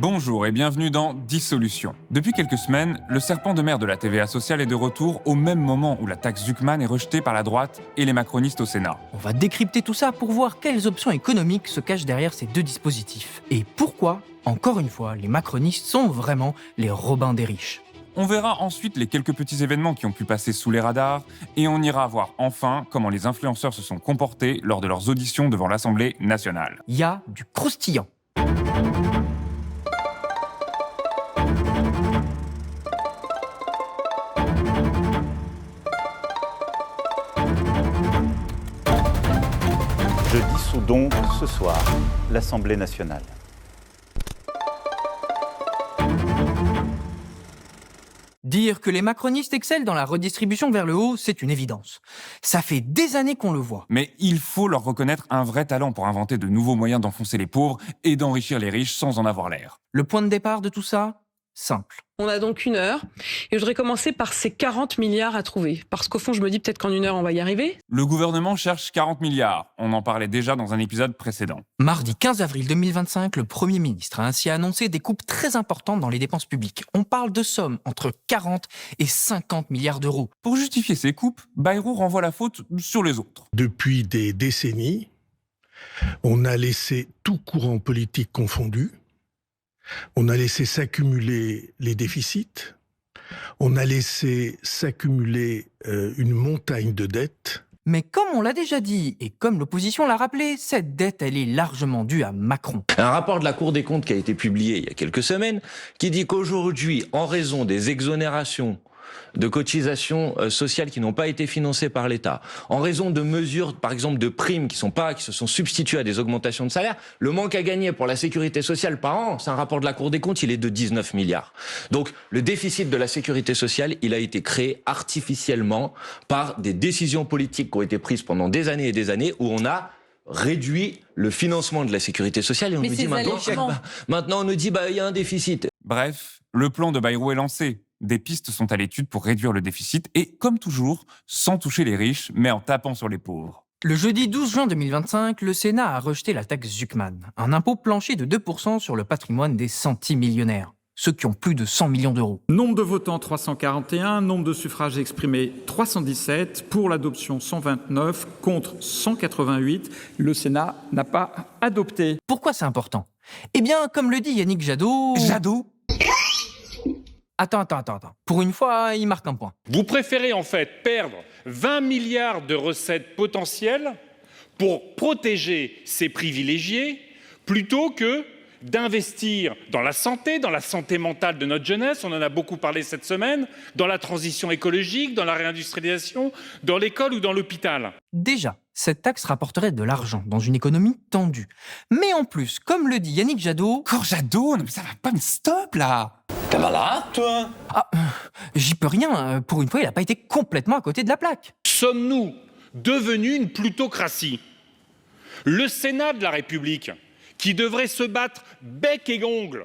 Bonjour et bienvenue dans Dissolution. Depuis quelques semaines, le serpent de mer de la TVA sociale est de retour au même moment où la taxe Zuckman est rejetée par la droite et les macronistes au Sénat. On va décrypter tout ça pour voir quelles options économiques se cachent derrière ces deux dispositifs. Et pourquoi, encore une fois, les macronistes sont vraiment les Robins des riches. On verra ensuite les quelques petits événements qui ont pu passer sous les radars et on ira voir enfin comment les influenceurs se sont comportés lors de leurs auditions devant l'Assemblée nationale. Il y a du croustillant. Je dissous donc ce soir l'Assemblée nationale. Dire que les macronistes excellent dans la redistribution vers le haut, c'est une évidence. Ça fait des années qu'on le voit. Mais il faut leur reconnaître un vrai talent pour inventer de nouveaux moyens d'enfoncer les pauvres et d'enrichir les riches sans en avoir l'air. Le point de départ de tout ça ? Simple. On a donc 1 heure et je voudrais commencer par ces 40 milliards à trouver. Parce qu'au fond, je me dis peut-être qu'en 1 heure, on va y arriver. Le gouvernement cherche 40 milliards. On en parlait déjà dans un épisode précédent. Mardi 15 avril 2025, le Premier ministre a ainsi annoncé des coupes très importantes dans les dépenses publiques. On parle de sommes entre 40 et 50 milliards d'euros. Pour justifier ces coupes, Bayrou renvoie la faute sur les autres. Depuis des décennies, on a laissé tout courant politique confondu. On a laissé s'accumuler les déficits, on a laissé s'accumuler une montagne de dettes. Mais comme on l'a déjà dit, et comme l'opposition l'a rappelé, cette dette, elle est largement due à Macron. Un rapport de la Cour des comptes qui a été publié il y a quelques semaines, qui dit qu'aujourd'hui, en raison des exonérations de cotisations sociales qui n'ont pas été financées par l'État, en raison de mesures, par exemple, de primes qui se sont substituées à des augmentations de salaire, le manque à gagner pour la sécurité sociale par an, c'est un rapport de la Cour des comptes, il est de 19 milliards. Donc, le déficit de la sécurité sociale, il a été créé artificiellement par des décisions politiques qui ont été prises pendant des années et des années où on a réduit le financement de la sécurité sociale et on nous dit maintenant on nous dit il y a un déficit. Bref, le plan de Bayrou est lancé. Des pistes sont à l'étude pour réduire le déficit et, comme toujours, sans toucher les riches, mais en tapant sur les pauvres. Le jeudi 12 juin 2025, le Sénat a rejeté la taxe Zuckman, un impôt plancher de 2% sur le patrimoine des centimillionnaires, ceux qui ont plus de 100 millions d'euros. Nombre de votants 341, nombre de suffrages exprimés 317, pour l'adoption 129, contre 188. Le Sénat n'a pas adopté. Pourquoi c'est important ? Eh bien, comme le dit Yannick Jadot... Jadot ? Attends. Pour une fois, il marque un point. Vous préférez en fait perdre 20 milliards de recettes potentielles pour protéger ces privilégiés plutôt que d'investir dans la santé mentale de notre jeunesse, on en a beaucoup parlé cette semaine, dans la transition écologique, dans la réindustrialisation, dans l'école ou dans l'hôpital. Déjà, cette taxe rapporterait de l'argent dans une économie tendue. Mais en plus, comme le dit Yannick Jadot... Encore Jadot ? Non mais ça va pas, mais stop là ! T'es malade, toi ? J'y peux rien. Pour une fois, il n'a pas été complètement à côté de la plaque. Sommes-nous devenus une plutocratie ? Le Sénat de la République, qui devrait se battre bec et ongle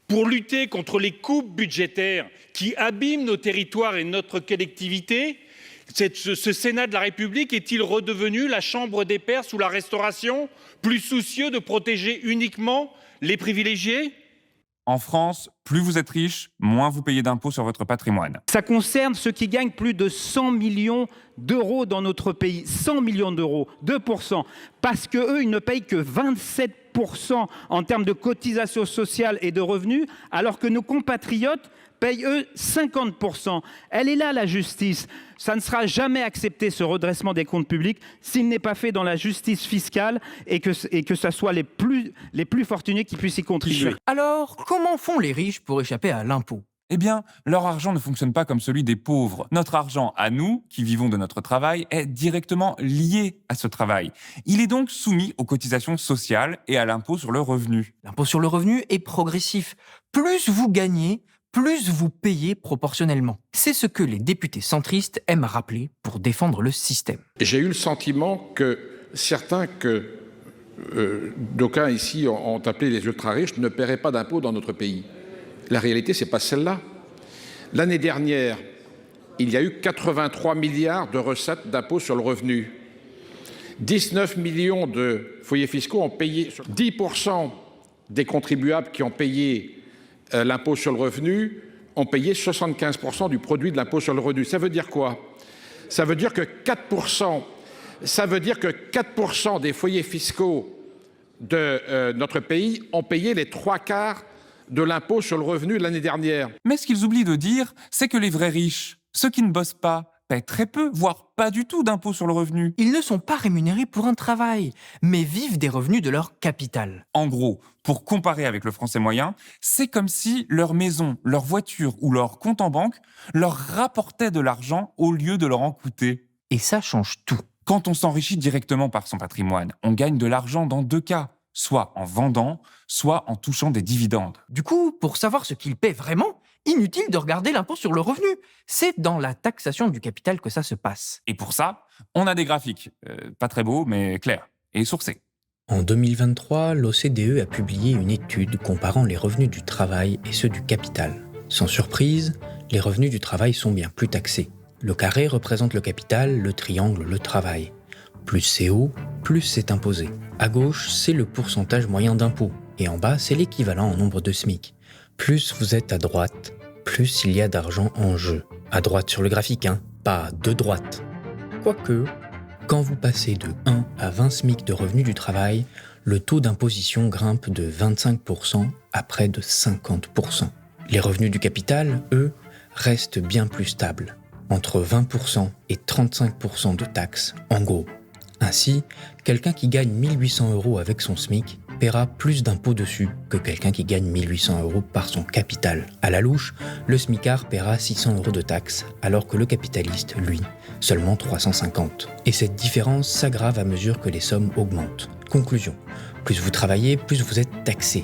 pour lutter contre les coupes budgétaires qui abîment nos territoires et notre collectivité, ce Sénat de la République est-il redevenu la chambre des pairs sous la Restauration, plus soucieux de protéger uniquement les privilégiés ? En France, plus vous êtes riche, moins vous payez d'impôts sur votre patrimoine. Ça concerne ceux qui gagnent plus de 100 millions d'euros dans notre pays. 100 millions d'euros, 2%. Parce qu'eux, ils ne payent que 27% en termes de cotisations sociales et de revenus, alors que nos compatriotes payent, eux, 50%. Elle est là, la justice. Ça ne sera jamais accepté, ce redressement des comptes publics, s'il n'est pas fait dans la justice fiscale et que ce soit les plus fortunés qui puissent y contribuer. Alors, comment font les riches pour échapper à l'impôt ? Eh bien, leur argent ne fonctionne pas comme celui des pauvres. Notre argent, à nous, qui vivons de notre travail, est directement lié à ce travail. Il est donc soumis aux cotisations sociales et à l'impôt sur le revenu. L'impôt sur le revenu est progressif. Plus vous gagnez, plus vous payez proportionnellement. C'est ce que les députés centristes aiment rappeler pour défendre le système. J'ai eu le sentiment que certains d'aucuns ici ont appelé les ultra-riches ne paieraient pas d'impôts dans notre pays. La réalité, ce n'est pas celle-là. L'année dernière, il y a eu 83 milliards de recettes d'impôts sur le revenu. 19 millions de foyers fiscaux ont payé 10% des contribuables qui ont payé l'impôt sur le revenu ont payé 75% du produit de l'impôt sur le revenu. Ça veut dire quoi? Ça veut dire que 4% des foyers fiscaux de notre pays ont payé les 3/4 de l'impôt sur le revenu de l'année dernière. Mais ce qu'ils oublient de dire, c'est que les vrais riches, ceux qui ne bossent pas, paient très peu, voire pas du tout d'impôt sur le revenu. Ils ne sont pas rémunérés pour un travail, mais vivent des revenus de leur capital. En gros, pour comparer avec le français moyen, c'est comme si leur maison, leur voiture ou leur compte en banque leur rapportait de l'argent au lieu de leur en coûter. Et ça change tout. Quand on s'enrichit directement par son patrimoine, on gagne de l'argent dans 2 cas, soit en vendant, soit en touchant des dividendes. Du coup, pour savoir ce qu'ils paient vraiment, inutile de regarder l'impôt sur le revenu. C'est dans la taxation du capital que ça se passe. Et pour ça, on a des graphiques, pas très beaux, mais clairs, et sourcés. En 2023, l'OCDE a publié une étude comparant les revenus du travail et ceux du capital. Sans surprise, les revenus du travail sont bien plus taxés. Le carré représente le capital, le triangle le travail. Plus c'est haut, plus c'est imposé. À gauche, c'est le pourcentage moyen d'impôt, et en bas, c'est l'équivalent en nombre de SMIC. Plus vous êtes à droite, plus il y a d'argent en jeu. À droite sur le graphique, pas de droite. Quoique, quand vous passez de 1 à 20 SMIC de revenus du travail, le taux d'imposition grimpe de 25% à près de 50%. Les revenus du capital, eux, restent bien plus stables, entre 20% et 35% de taxes, en gros. Ainsi, quelqu'un qui gagne 1 800 € avec son SMIC paiera plus d'impôts dessus que quelqu'un qui gagne 1 800 € par son capital. À la louche, le smicard paiera 600 € de taxes, alors que le capitaliste, lui, seulement 350. Et cette différence s'aggrave à mesure que les sommes augmentent. Conclusion, plus vous travaillez, plus vous êtes taxé.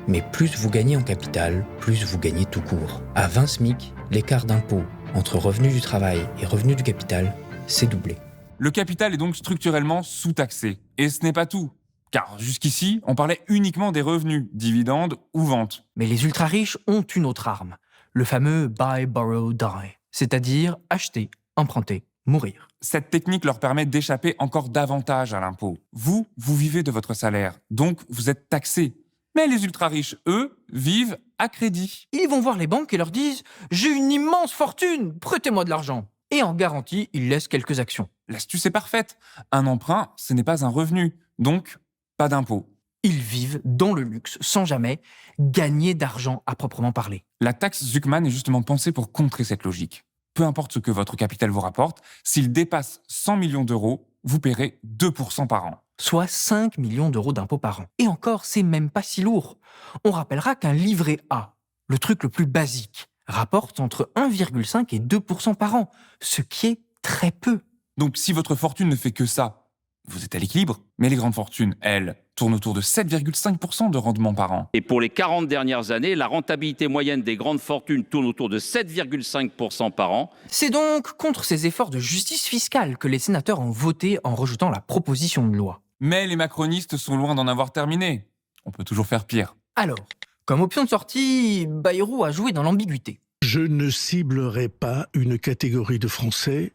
Mais plus vous gagnez en capital, plus vous gagnez tout court. À 20 SMIC, l'écart d'impôt entre revenus du travail et revenus du capital s'est doublé. Le capital est donc structurellement sous-taxé. Et ce n'est pas tout. Car jusqu'ici, on parlait uniquement des revenus, dividendes ou ventes. Mais les ultra-riches ont une autre arme, le fameux buy, borrow, die, c'est-à-dire acheter, emprunter, mourir. Cette technique leur permet d'échapper encore davantage à l'impôt. Vous vivez de votre salaire, donc vous êtes taxé. Mais les ultra-riches, eux, vivent à crédit. Ils vont voir les banques et leur disent « J'ai une immense fortune, prêtez-moi de l'argent !» Et en garantie, ils laissent quelques actions. L'astuce est parfaite. Un emprunt, ce n'est pas un revenu, donc pas d'impôt. Ils vivent dans le luxe sans jamais gagner d'argent à proprement parler. La taxe Zuckman est justement pensée pour contrer cette logique. Peu importe ce que votre capital vous rapporte, s'il dépasse 100 millions d'euros, vous paierez 2% par an. Soit 5 millions d'euros d'impôts par an. Et encore, c'est même pas si lourd. On rappellera qu'un livret A, le truc le plus basique, rapporte entre 1,5 et 2% par an, ce qui est très peu. Donc si votre fortune ne fait que ça, vous êtes à l'équilibre. Mais les grandes fortunes, elles, tournent autour de 7,5% de rendement par an. Et pour les 40 dernières années, la rentabilité moyenne des grandes fortunes tourne autour de 7,5% par an. C'est donc contre ces efforts de justice fiscale que les sénateurs ont voté en rejetant la proposition de loi. Mais les macronistes sont loin d'en avoir terminé. On peut toujours faire pire. Alors, comme option de sortie, Bayrou a joué dans l'ambiguïté. Je ne ciblerai pas une catégorie de Français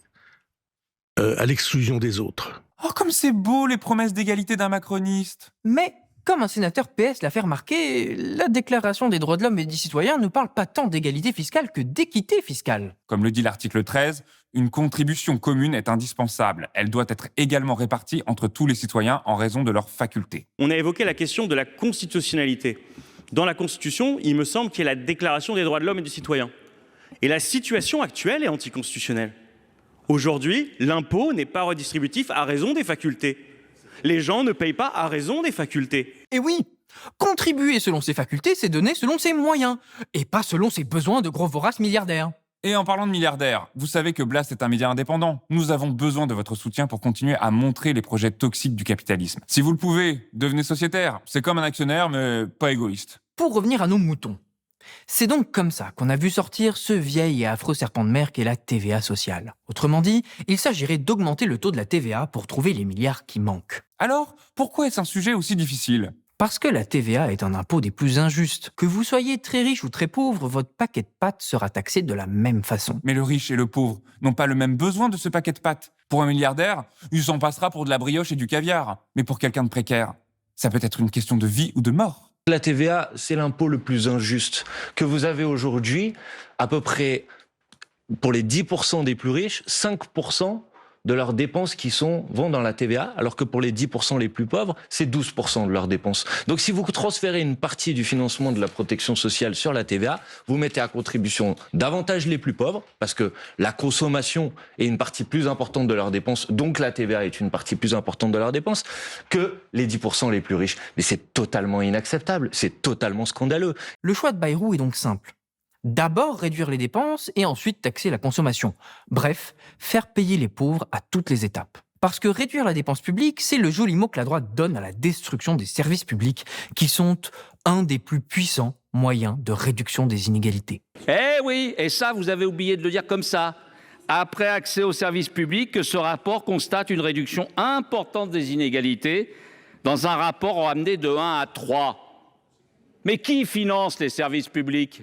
à l'exclusion des autres. Oh, comme c'est beau les promesses d'égalité d'un macroniste. Mais, comme un sénateur PS l'a fait remarquer, la Déclaration des droits de l'homme et des citoyens ne parle pas tant d'égalité fiscale que d'équité fiscale. Comme le dit l'article 13, une contribution commune est indispensable. Elle doit être également répartie entre tous les citoyens en raison de leurs facultés. On a évoqué la question de la constitutionnalité. Dans la Constitution, il me semble qu'il y a la Déclaration des droits de l'homme et du citoyen. Et la situation actuelle est anticonstitutionnelle. Aujourd'hui, l'impôt n'est pas redistributif à raison des facultés. Les gens ne payent pas à raison des facultés. Et oui, contribuer selon ses facultés, c'est donner selon ses moyens, et pas selon ses besoins de gros voraces milliardaires. Et en parlant de milliardaires, vous savez que Blast est un média indépendant. Nous avons besoin de votre soutien pour continuer à montrer les projets toxiques du capitalisme. Si vous le pouvez, devenez sociétaire. C'est comme un actionnaire, mais pas égoïste. Pour revenir à nos moutons. C'est donc comme ça qu'on a vu sortir ce vieil et affreux serpent de mer qu'est la TVA sociale. Autrement dit, il s'agirait d'augmenter le taux de la TVA pour trouver les milliards qui manquent. Alors, pourquoi est-ce un sujet aussi difficile ? Parce que la TVA est un impôt des plus injustes. Que vous soyez très riche ou très pauvre, votre paquet de pâtes sera taxé de la même façon. Mais le riche et le pauvre n'ont pas le même besoin de ce paquet de pâtes. Pour un milliardaire, il s'en passera pour de la brioche et du caviar. Mais pour quelqu'un de précaire, ça peut être une question de vie ou de mort. La TVA, c'est l'impôt le plus injuste que vous avez aujourd'hui. À peu près, pour les 10% des plus riches, 5% de leurs dépenses vont dans la TVA, alors que pour les 10% les plus pauvres, c'est 12% de leurs dépenses. Donc si vous transférez une partie du financement de la protection sociale sur la TVA, vous mettez à contribution davantage les plus pauvres, parce que la consommation est une partie plus importante de leurs dépenses, donc la TVA est une partie plus importante de leurs dépenses, que les 10% les plus riches. Mais c'est totalement inacceptable, c'est totalement scandaleux. Le choix de Bayrou est donc simple. D'abord réduire les dépenses et ensuite taxer la consommation. Bref, faire payer les pauvres à toutes les étapes. Parce que réduire la dépense publique, c'est le joli mot que la droite donne à la destruction des services publics, qui sont un des plus puissants moyens de réduction des inégalités. Eh oui, et ça, vous avez oublié de le dire comme ça. Après accès aux services publics, que ce rapport constate une réduction importante des inégalités dans un rapport ramené de 1 à 3. Mais qui finance les services publics ?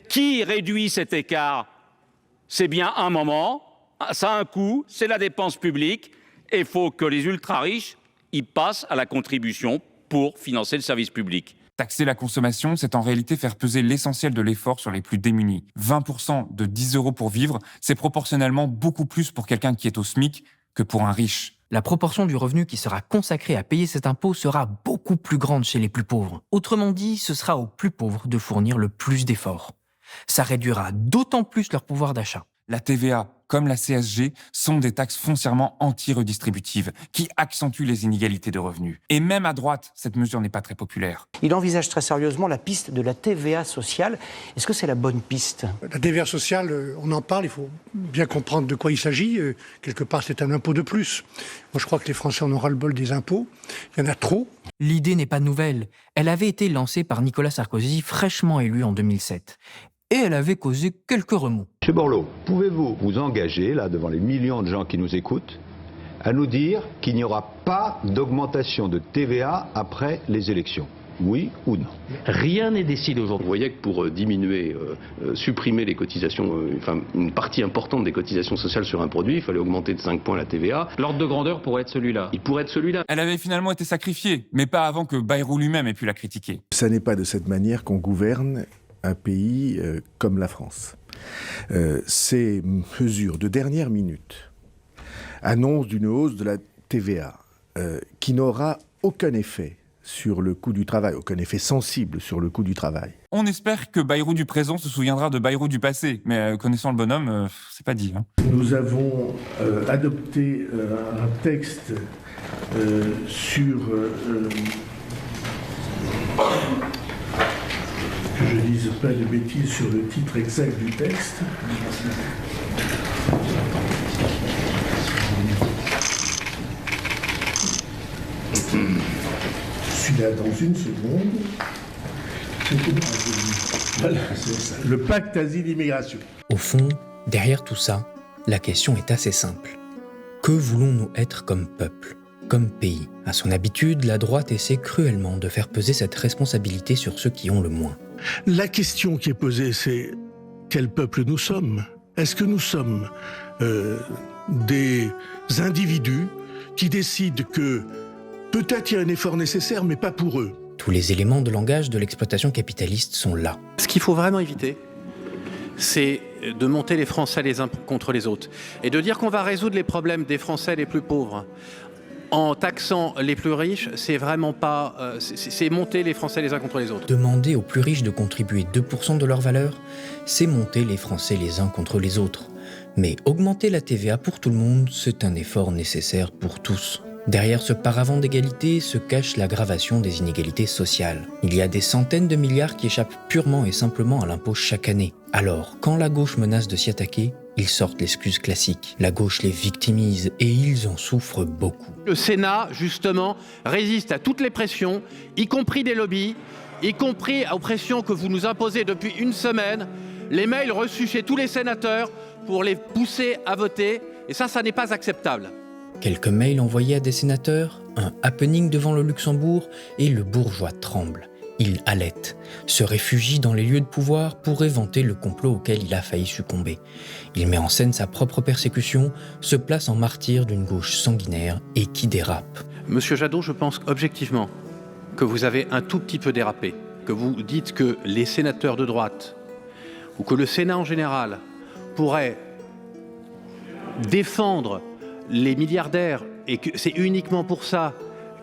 Qui réduit cet écart? C'est bien un moment, ça a un coût, c'est la dépense publique, et il faut que les ultra-riches y passent à la contribution pour financer le service public. Taxer la consommation, c'est en réalité faire peser l'essentiel de l'effort sur les plus démunis. 20% de 10 € pour vivre, c'est proportionnellement beaucoup plus pour quelqu'un qui est au SMIC que pour un riche. La proportion du revenu qui sera consacrée à payer cet impôt sera beaucoup plus grande chez les plus pauvres. Autrement dit, ce sera aux plus pauvres de fournir le plus d'efforts. Ça réduira d'autant plus leur pouvoir d'achat. La TVA, comme la CSG, sont des taxes foncièrement anti-redistributives qui accentuent les inégalités de revenus. Et même à droite, cette mesure n'est pas très populaire. Il envisage très sérieusement la piste de la TVA sociale. Est-ce que c'est la bonne piste? La TVA sociale, on en parle, il faut bien comprendre de quoi il s'agit. Quelque part, c'est un impôt de plus. Moi, je crois que les Français en ont ras-le-bol des impôts. Il y en a trop. L'idée n'est pas nouvelle. Elle avait été lancée par Nicolas Sarkozy, fraîchement élu en 2007. Et elle avait causé quelques remous. Monsieur Borloo, pouvez-vous vous engager, là, devant les millions de gens qui nous écoutent, à nous dire qu'il n'y aura pas d'augmentation de TVA après les élections? Oui ou non? Rien n'est décidé aujourd'hui. Vous voyez que pour diminuer, supprimer les cotisations, une partie importante des cotisations sociales sur un produit, il fallait augmenter de 5 points la TVA. L'ordre de grandeur pourrait être celui-là. Il pourrait être celui-là. Elle avait finalement été sacrifiée, mais pas avant que Bayrou lui-même ait pu la critiquer. Ça n'est pas de cette manière qu'on gouverne un pays comme la France. Ces mesures de dernière minute annoncent une hausse de la TVA qui n'aura aucun effet sur le coût du travail, aucun effet sensible sur le coût du travail. On espère que Bayrou du présent se souviendra de Bayrou du passé, mais connaissant le bonhomme, c'est pas dit. Nous avons adopté un texte sur... que je dise pas de bêtises sur le titre exact du texte. Je suis là dans une seconde. Voilà, c'est ça. Le pacte asile-immigration. Au fond, derrière tout ça, la question est assez simple. Que voulons-nous être comme peuple, comme pays? À son habitude, la droite essaie cruellement de faire peser cette responsabilité sur ceux qui ont le moins. La question qui est posée, c'est quel peuple nous sommes? Est-ce que nous sommes des individus qui décident que peut-être il y a un effort nécessaire, mais pas pour eux? Tous les éléments de langage de l'exploitation capitaliste sont là. Ce qu'il faut vraiment éviter, c'est de monter les Français les uns contre les autres. Et de dire qu'on va résoudre les problèmes des Français les plus pauvres en taxant les plus riches, c'est vraiment pas... c'est monter les Français les uns contre les autres. Demander aux plus riches de contribuer 2% de leur valeur, c'est monter les Français les uns contre les autres. Mais augmenter la TVA pour tout le monde, c'est un effort nécessaire pour tous. Derrière ce paravent d'égalité se cache l'aggravation des inégalités sociales. Il y a des centaines de milliards qui échappent purement et simplement à l'impôt chaque année. Alors, quand la gauche menace de s'y attaquer, ils sortent l'excuse classique. La gauche les victimise et ils en souffrent beaucoup. Le Sénat, justement, résiste à toutes les pressions, y compris des lobbies, y compris aux pressions que vous nous imposez depuis une semaine, les mails reçus chez tous les sénateurs pour les pousser à voter. Et ça n'est pas acceptable. Quelques mails envoyés à des sénateurs, un happening devant le Luxembourg et le bourgeois tremble. Il halète, se réfugie dans les lieux de pouvoir pour éventer le complot auquel il a failli succomber. Il met en scène sa propre persécution, se place en martyr d'une gauche sanguinaire et qui dérape. Monsieur Jadot, je pense objectivement que vous avez un tout petit peu dérapé, que vous dites que les sénateurs de droite, ou que le Sénat en général, pourrait défendre les milliardaires et que c'est uniquement pour ça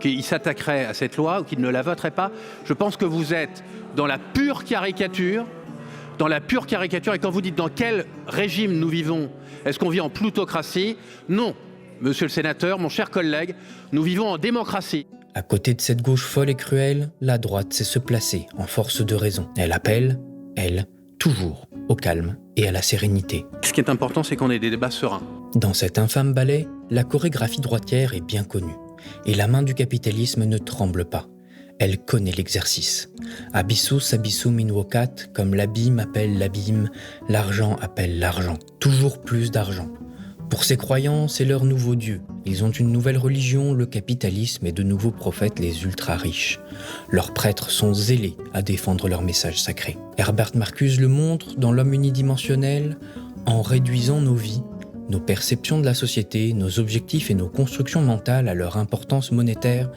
qu'ils s'attaqueraient à cette loi ou qu'ils ne la voteraient pas, je pense que vous êtes dans la pure caricature. Et quand vous dites dans quel régime nous vivons, est-ce qu'on vit en plutocratie? Non, monsieur le sénateur, mon cher collègue, nous vivons en démocratie. À côté de cette gauche folle et cruelle, la droite sait se placer en force de raison. Elle appelle, elle, toujours, au calme et à la sérénité. Ce qui est important, c'est qu'on ait des débats sereins. Dans cet infâme ballet, la chorégraphie droitière est bien connue. Et la main du capitalisme ne tremble pas. Elle connaît l'exercice. Abyssus abyssum invocat, comme l'abîme appelle l'abîme, l'argent appelle l'argent. Toujours plus d'argent. Pour ces croyants, c'est leur nouveau dieu. Ils ont une nouvelle religion, le capitalisme, et de nouveaux prophètes, les ultra-riches. Leurs prêtres sont zélés à défendre leur message sacré. Herbert Marcuse le montre dans L'homme unidimensionnel, en réduisant nos vies, nos perceptions de la société, nos objectifs et nos constructions mentales à leur importance monétaire,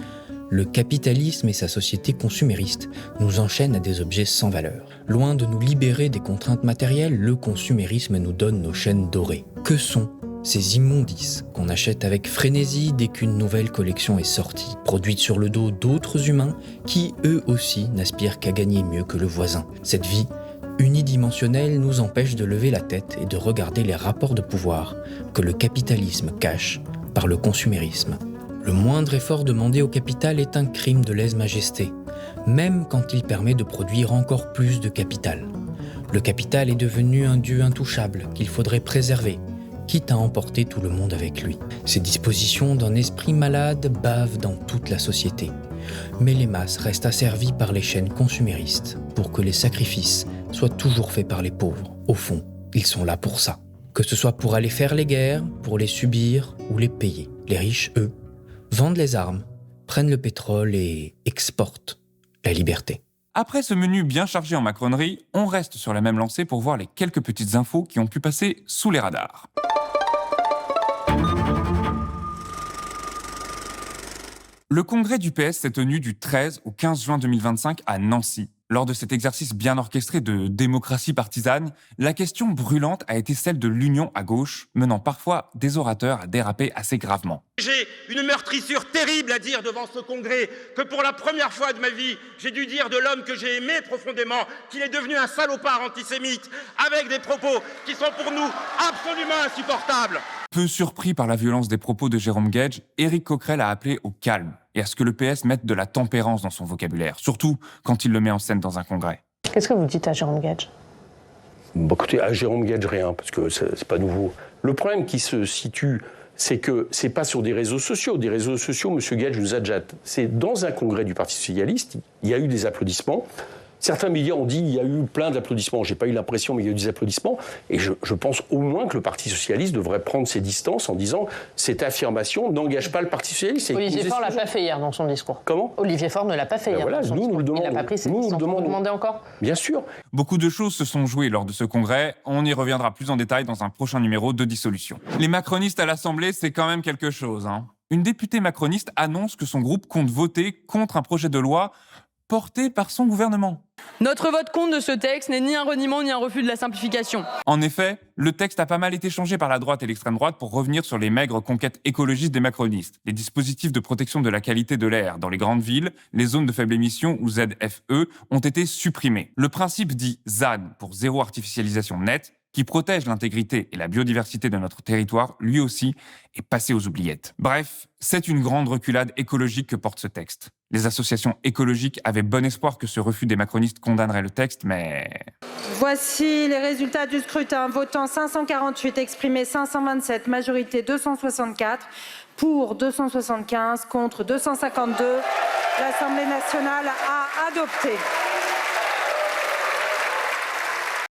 le capitalisme et sa société consumériste nous enchaînent à des objets sans valeur. Loin de nous libérer des contraintes matérielles, le consumérisme nous donne nos chaînes dorées. Que sont ces immondices qu'on achète avec frénésie dès qu'une nouvelle collection est sortie, produite sur le dos d'autres humains qui, eux aussi, n'aspirent qu'à gagner mieux que le voisin. Cette vie unidimensionnelle nous empêche de lever la tête et de regarder les rapports de pouvoir que le capitalisme cache par le consumérisme. Le moindre effort demandé au capital est un crime de lèse-majesté, même quand il permet de produire encore plus de capital. Le capital est devenu un dieu intouchable qu'il faudrait préserver, quitte à emporter tout le monde avec lui. Ces dispositions d'un esprit malade bavent dans toute la société. Mais les masses restent asservies par les chaînes consuméristes pour que les sacrifices soient toujours faits par les pauvres. Au fond, ils sont là pour ça. Que ce soit pour aller faire les guerres, pour les subir ou les payer. Les riches, eux, vendent les armes, prennent le pétrole et exportent la liberté. Après ce menu bien chargé en macronerie, on reste sur la même lancée pour voir les quelques petites infos qui ont pu passer sous les radars. Le congrès du PS s'est tenu du 13 au 15 juin 2025 à Nancy. Lors de cet exercice bien orchestré de démocratie partisane, la question brûlante a été celle de l'union à gauche, menant parfois des orateurs à déraper assez gravement. J'ai une meurtrissure terrible à dire devant ce congrès que pour la première fois de ma vie, j'ai dû dire de l'homme que j'ai aimé profondément qu'il est devenu un salopard antisémite avec des propos qui sont pour nous absolument insupportables. Peu surpris par la violence des propos de Jérôme Guedj, Éric Coquerel a appelé au calme et à ce que le PS mette de la tempérance dans son vocabulaire, surtout quand il le met en scène dans un congrès. Qu'est-ce que vous dites à Jérôme Guedj? Écoutez, à Jérôme Guedj, rien, parce que c'est pas nouveau. Le problème qui se situe, c'est que c'est pas sur des réseaux sociaux. Des réseaux sociaux, M. Guedj nous a déjà... C'est dans un congrès du Parti socialiste, il y a eu des applaudissements. Certains médias ont dit qu'il y a eu plein d'applaudissements. J'ai pas eu l'impression, mais il y a eu des applaudissements. Et je pense au moins que le Parti socialiste devrait prendre ses distances en disant cette affirmation n'engage pas le Parti socialiste. Olivier Faure l'a pas fait hier dans son discours. Comment? Olivier Faure ne l'a pas fait hier. Voilà, dans son nous le demandons. Il n'a pas pris ses distances. Vous demandez encore? Bien sûr. Beaucoup de choses se sont jouées lors de ce congrès. On y reviendra plus en détail dans un prochain numéro de Dissolution. Les macronistes à l'Assemblée, c'est quand même quelque chose, hein. Une députée macroniste annonce que son groupe compte voter contre un projet de loi porté par son gouvernement. Notre vote contre de ce texte n'est ni un reniement ni un refus de la simplification. En effet, le texte a pas mal été changé par la droite et l'extrême droite pour revenir sur les maigres conquêtes écologistes des macronistes. Les dispositifs de protection de la qualité de l'air dans les grandes villes, les zones de faible émission ou ZFE ont été supprimés. Le principe dit ZAN pour zéro artificialisation nette, qui protège l'intégrité et la biodiversité de notre territoire, lui aussi, est passé aux oubliettes. Bref, c'est une grande reculade écologique que porte ce texte. Les associations écologiques avaient bon espoir que ce refus des macronistes condamnerait le texte, mais... Voici les résultats du scrutin. Votant 548, exprimé 527, majorité 264, pour 275, contre 252. L'Assemblée nationale a adopté.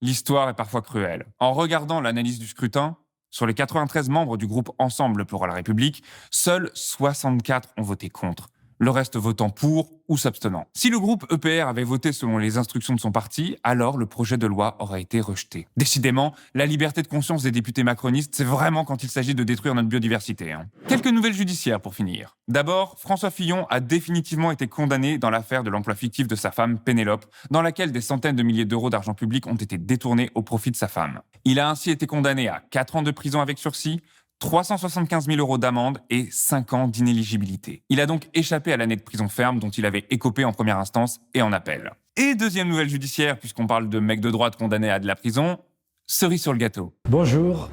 L'histoire est parfois cruelle. En regardant l'analyse du scrutin, sur les 93 membres du groupe Ensemble pour la République, seuls 64 ont voté contre. le reste votant pour ou s'abstenant. Si le groupe EPR avait voté selon les instructions de son parti, alors le projet de loi aurait été rejeté. Décidément, la liberté de conscience des députés macronistes, c'est vraiment quand il s'agit de détruire notre biodiversité. Quelques nouvelles judiciaires pour finir. D'abord, François Fillon a définitivement été condamné dans l'affaire de l'emploi fictif de sa femme Pénélope, dans laquelle des centaines de milliers d'euros d'argent public ont été détournés au profit de sa femme. Il a ainsi été condamné à 4 ans de prison avec sursis, 375 000 euros d'amende et 5 ans d'inéligibilité. Il a donc échappé à l'année de prison ferme dont il avait écopé en première instance et en appel. Et deuxième nouvelle judiciaire, puisqu'on parle de mecs de droite condamnés à de la prison, cerise sur le gâteau. Bonjour,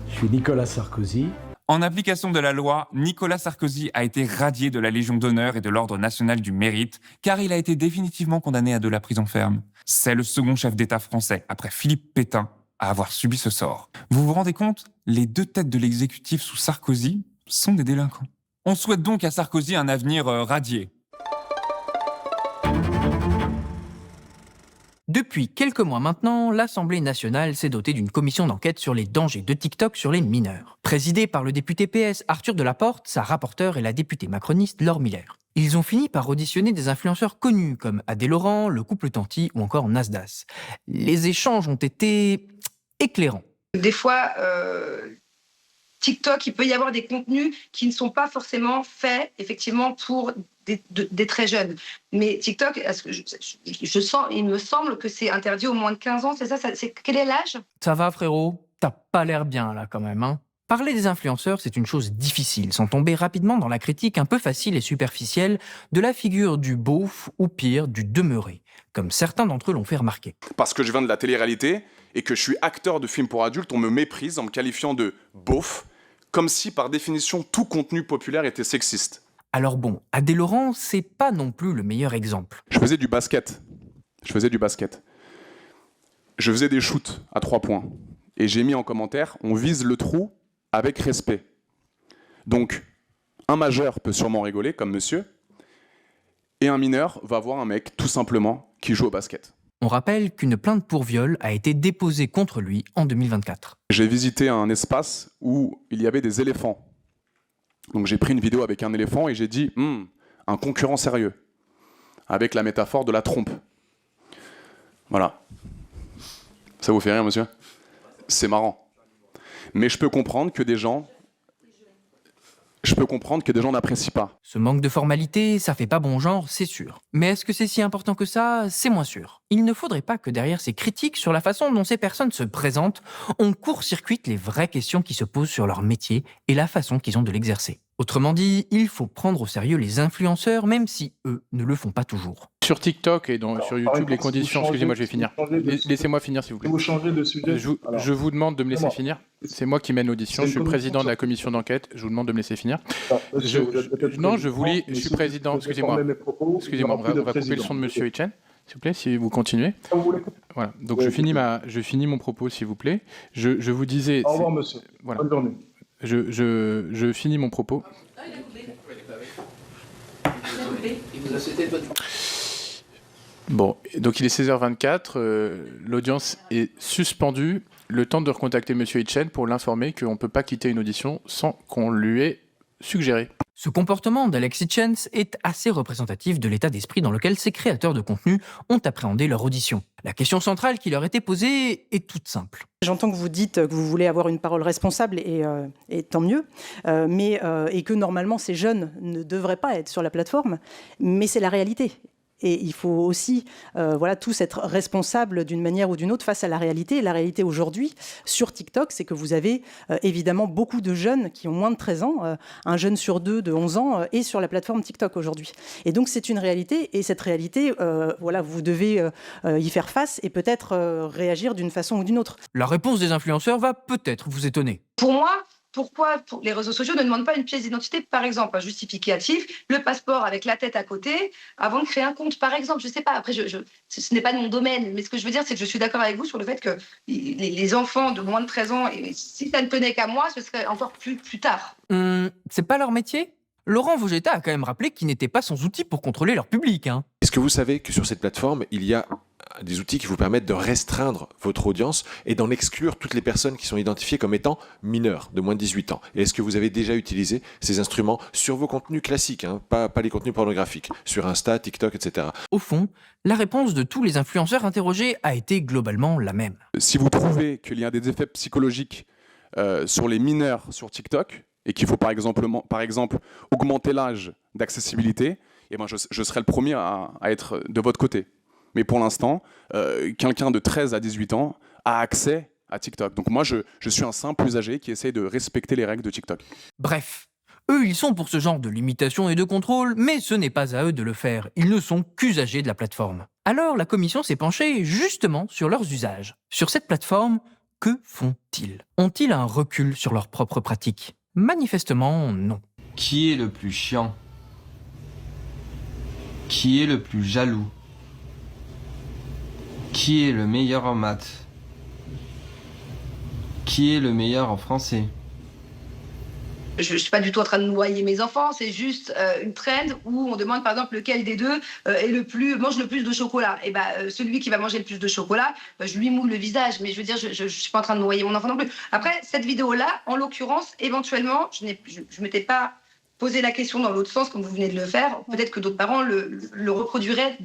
je suis Nicolas Sarkozy. En application de la loi, Nicolas Sarkozy a été radié de la Légion d'honneur et de l'Ordre national du mérite, car il a été définitivement condamné à de la prison ferme. C'est le second chef d'État français, après Philippe Pétain, à avoir subi ce sort. Vous vous rendez compte ? Les deux têtes de l'exécutif sous Sarkozy sont des délinquants. On souhaite donc à Sarkozy un avenir radié. Depuis quelques mois maintenant, l'Assemblée nationale s'est dotée d'une commission d'enquête sur les dangers de TikTok sur les mineurs. Présidée par le député PS Arthur Delaporte, sa rapporteure et la députée macroniste Laure Miller. Ils ont fini par auditionner des influenceurs connus comme Adé Laurent, le couple Tanti ou encore Nasdaq. Les échanges ont été éclairants. Des fois, TikTok, il peut y avoir des contenus qui ne sont pas forcément faits, effectivement, pour des très jeunes. Mais TikTok, je sens, il me semble que c'est interdit aux moins de 15 ans, c'est ça, quel est l'âge ? Ça va frérot ? T'as pas l'air bien là quand même, hein ? Parler des influenceurs, c'est une chose difficile, sans tomber rapidement dans la critique un peu facile et superficielle de la figure du beauf ou pire, du demeuré, comme certains d'entre eux l'ont fait remarquer. Parce que je viens de la télé-réalité et que je suis acteur de films pour adultes, on me méprise en me qualifiant de beauf, comme si par définition tout contenu populaire était sexiste. Alors bon, Adé Laurent, c'est pas non plus le meilleur exemple. Je faisais du basket. Je faisais des shoots à 3 points. Et j'ai mis en commentaire, on vise le trou avec respect. Donc, un majeur peut sûrement rigoler, comme monsieur, et un mineur va voir un mec, tout simplement, qui joue au basket. On rappelle qu'une plainte pour viol a été déposée contre lui en 2024. J'ai visité un espace où il y avait des éléphants. Donc j'ai pris une vidéo avec un éléphant et j'ai dit « un concurrent sérieux », avec la métaphore de la trompe. Voilà. Ça vous fait rire, monsieur ? C'est marrant. Mais je peux comprendre que des gens n'apprécient pas. Ce manque de formalité, ça fait pas bon genre, c'est sûr. Mais est-ce que c'est si important que ça ? C'est moins sûr. Il ne faudrait pas que derrière ces critiques sur la façon dont ces personnes se présentent, on court-circuite les vraies questions qui se posent sur leur métier et la façon qu'ils ont de l'exercer. Autrement dit, il faut prendre au sérieux les influenceurs, même si eux ne le font pas toujours. Sur TikTok et sur YouTube, les conditions... Excusez-moi, je vais finir. Laissez-moi finir, s'il vous plaît. Vous changez de sujet. Je vous demande de me laisser finir. C'est moi qui mène l'audition. Je suis président de la commission d'enquête. Je vous demande de me laisser finir. Je suis président. Excusez-moi. Excusez-moi, on va couper le son de monsieur Etienne, s'il vous plaît, si vous continuez. Voilà. Donc je finis mon propos, s'il vous plaît. Je vous disais... Au revoir, monsieur. Voilà. Bonne journée. Je finis mon propos. Bon, donc il est 16h24, l'audience est suspendue. Le temps de recontacter monsieur Etienne pour l'informer qu'on ne peut pas quitter une audition sans qu'on lui ait suggéré. Ce comportement d'Alex Hitchens est assez représentatif de l'état d'esprit dans lequel ces créateurs de contenu ont appréhendé leur audition. La question centrale qui leur était posée est toute simple. J'entends que vous dites que vous voulez avoir une parole responsable et tant mieux, et que normalement ces jeunes ne devraient pas être sur la plateforme, mais c'est la réalité. Et il faut aussi tous être responsables d'une manière ou d'une autre face à la réalité. Et la réalité aujourd'hui sur TikTok, c'est que vous avez évidemment beaucoup de jeunes qui ont moins de 13 ans. Un jeune sur 2 de 11 ans est sur la plateforme TikTok aujourd'hui. Et donc c'est une réalité. Et cette réalité, vous devez y faire face et peut-être réagir d'une façon ou d'une autre. La réponse des influenceurs va peut-être vous étonner. Pour moi, pourquoi les réseaux sociaux ne demandent pas une pièce d'identité, par exemple, un justificatif, le passeport avec la tête à côté, avant de créer un compte, par exemple. Je ne sais pas, après, ce n'est pas de mon domaine, mais ce que je veux dire, c'est que je suis d'accord avec vous sur le fait que les enfants de moins de 13 ans, et si ça ne tenait qu'à moi, ce serait encore plus tard. C'est pas leur métier ? Laurent Vogetta a quand même rappelé qu'ils n'étaient pas sans outils pour contrôler leur public. Est-ce que vous savez que sur cette plateforme, il y a des outils qui vous permettent de restreindre votre audience et d'en exclure toutes les personnes qui sont identifiées comme étant mineures, de moins de 18 ans. Et est-ce que vous avez déjà utilisé ces instruments sur vos contenus classiques, pas les contenus pornographiques, sur Insta, TikTok, etc. Au fond, la réponse de tous les influenceurs interrogés a été globalement la même. Si vous trouvez qu'il y a des effets psychologiques sur les mineurs sur TikTok, et qu'il faut par exemple augmenter l'âge d'accessibilité, eh ben je serai le premier à être de votre côté. Mais pour l'instant, quelqu'un de 13 à 18 ans a accès à TikTok. Donc moi, je suis un simple usager qui essaye de respecter les règles de TikTok. Bref, eux, ils sont pour ce genre de limitation et de contrôle, mais ce n'est pas à eux de le faire. Ils ne sont qu'usagers de la plateforme. Alors, la commission s'est penchée justement sur leurs usages. Sur cette plateforme, que font-ils? Ont-ils un recul sur leurs propres pratiques? Manifestement, non. Qui est le plus chiant? Qui est le plus jaloux? Qui est le meilleur en maths? Qui est le meilleur en français? Je ne suis pas du tout en train de noyer mes enfants, c'est juste une trend où on demande par exemple lequel des deux mange le plus de chocolat. Et celui qui va manger le plus de chocolat, je lui moule le visage. Mais je veux dire, je ne suis pas en train de noyer mon enfant non plus. Après, cette vidéo-là, en l'occurrence, éventuellement, je ne m'étais pas posé la question dans l'autre sens comme vous venez de le faire. Peut-être que d'autres parents le reproduiraient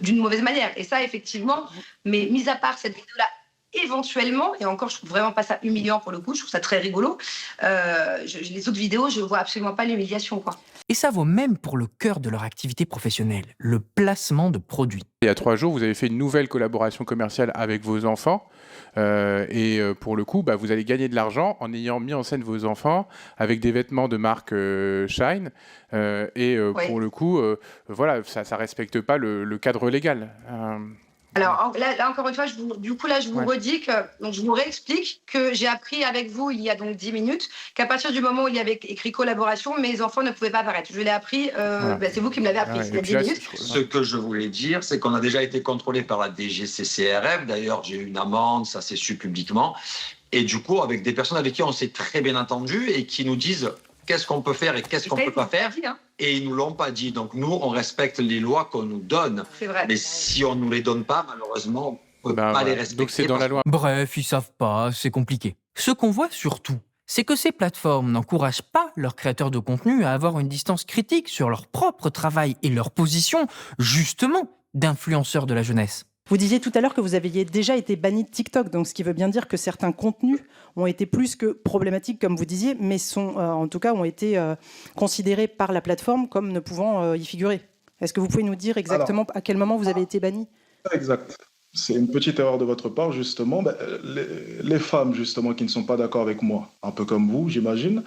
d'une mauvaise manière. Et ça, effectivement, mais mis à part cette vidéo-là, éventuellement, et encore, je trouve vraiment pas ça humiliant pour le coup, je trouve ça très rigolo. Les autres vidéos, je vois absolument pas l'humiliation, quoi. Et ça vaut même pour le cœur de leur activité professionnelle, le placement de produits. Il y a 3 jours, vous avez fait une nouvelle collaboration commerciale avec vos enfants. Pour le coup, vous allez gagner de l'argent en ayant mis en scène vos enfants avec des vêtements de marque Shine. Pour le coup, voilà, ça respecte pas le cadre légal. Alors là, encore une fois, je vous redis que, donc je vous réexplique que j'ai appris avec vous il y a donc 10 minutes qu'à partir du moment où il y avait écrit collaboration, mes enfants ne pouvaient pas apparaître. Je l'ai appris, c'est vous qui me l'avez appris, il y a 10 minutes. Ce que je voulais dire, c'est qu'on a déjà été contrôlé par la DGCCRF. D'ailleurs, j'ai eu une amende, ça s'est su publiquement. Et du coup, avec des personnes avec qui on s'est très bien entendu et qui nous disent qu'est-ce qu'on peut faire et qu'est-ce qu'on ne peut pas faire. Et ils ne nous l'ont pas dit. Donc nous, on respecte les lois qu'on nous donne. C'est vrai. Mais si on ne nous les donne pas, malheureusement, on ne peut pas les respecter. Donc c'est dans la loi. Bref, ils savent pas, c'est compliqué. Ce qu'on voit surtout, c'est que ces plateformes n'encouragent pas leurs créateurs de contenu à avoir une distance critique sur leur propre travail et leur position, justement, d'influenceurs de la jeunesse. Vous disiez tout à l'heure que vous aviez déjà été banni de TikTok, donc ce qui veut bien dire que certains contenus ont été plus que problématiques, comme vous disiez, mais ont été considérés par la plateforme comme ne pouvant y figurer. Est-ce que vous pouvez nous dire exactement à quel moment vous avez été banni? Exact. C'est une petite erreur de votre part, justement. Les femmes, justement, qui ne sont pas d'accord avec moi, un peu comme vous, j'imagine,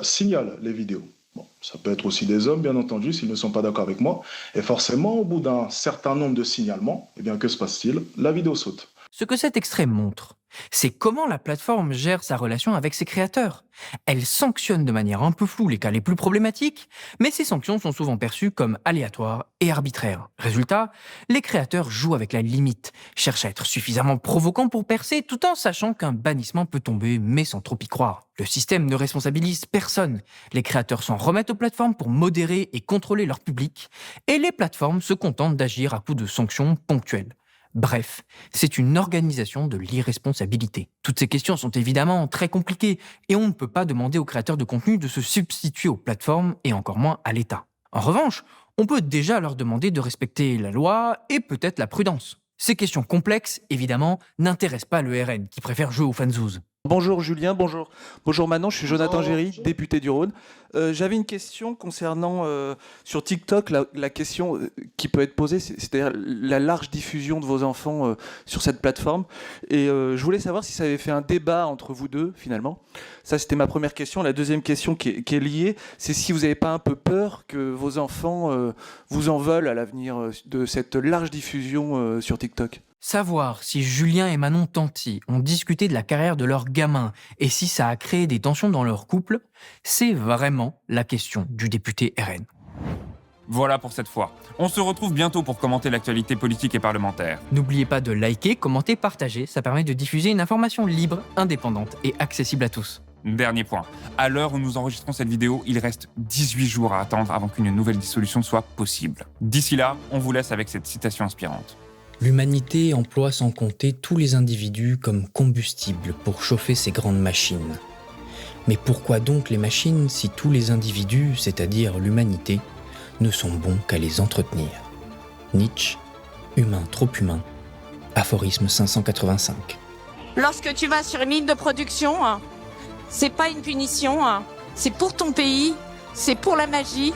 signalent les vidéos. Bon, ça peut être aussi des hommes, bien entendu, s'ils ne sont pas d'accord avec moi. Et forcément, au bout d'un certain nombre de signalements, eh bien, que se passe-t-il? La vidéo saute. Ce que cet extrait montre, c'est comment la plateforme gère sa relation avec ses créateurs. Elle sanctionne de manière un peu floue les cas les plus problématiques, mais ces sanctions sont souvent perçues comme aléatoires et arbitraires. Résultat, les créateurs jouent avec la limite, cherchent à être suffisamment provocants pour percer tout en sachant qu'un bannissement peut tomber, mais sans trop y croire. Le système ne responsabilise personne. Les créateurs s'en remettent aux plateformes pour modérer et contrôler leur public, et les plateformes se contentent d'agir à coups de sanctions ponctuelles. Bref, c'est une organisation de l'irresponsabilité. Toutes ces questions sont évidemment très compliquées et on ne peut pas demander aux créateurs de contenu de se substituer aux plateformes et encore moins à l'État. En revanche, on peut déjà leur demander de respecter la loi et peut-être la prudence. Ces questions complexes, évidemment, n'intéressent pas le RN qui préfère jouer au fanzouz. Bonjour Julien, bonjour Manon, je suis Jonathan Géry, député du Rhône. J'avais une question concernant sur TikTok, la question qui peut être posée, c'est-à-dire la large diffusion de vos enfants sur cette plateforme. Et je voulais savoir si ça avait fait un débat entre vous deux, finalement. Ça, c'était ma première question. La deuxième question qui est liée, c'est si vous n'avez pas un peu peur que vos enfants vous en veulent à l'avenir de cette large diffusion sur TikTok. Savoir si Julien et Manon Tanti ont discuté de la carrière de leur gamin et si ça a créé des tensions dans leur couple, c'est vraiment la question du député RN. Voilà pour cette fois. On se retrouve bientôt pour commenter l'actualité politique et parlementaire. N'oubliez pas de liker, commenter, partager, ça permet de diffuser une information libre, indépendante et accessible à tous. Dernier point. À l'heure où nous enregistrons cette vidéo, il reste 18 jours à attendre avant qu'une nouvelle dissolution soit possible. D'ici là, on vous laisse avec cette citation inspirante. L'humanité emploie sans compter tous les individus comme combustible pour chauffer ces grandes machines. Mais pourquoi donc les machines si tous les individus, c'est-à-dire l'humanité, ne sont bons qu'à les entretenir? Nietzsche, Humain trop humain, aphorisme 585. Lorsque tu vas sur une ligne de production, c'est pas une punition, c'est pour ton pays, c'est pour la magie.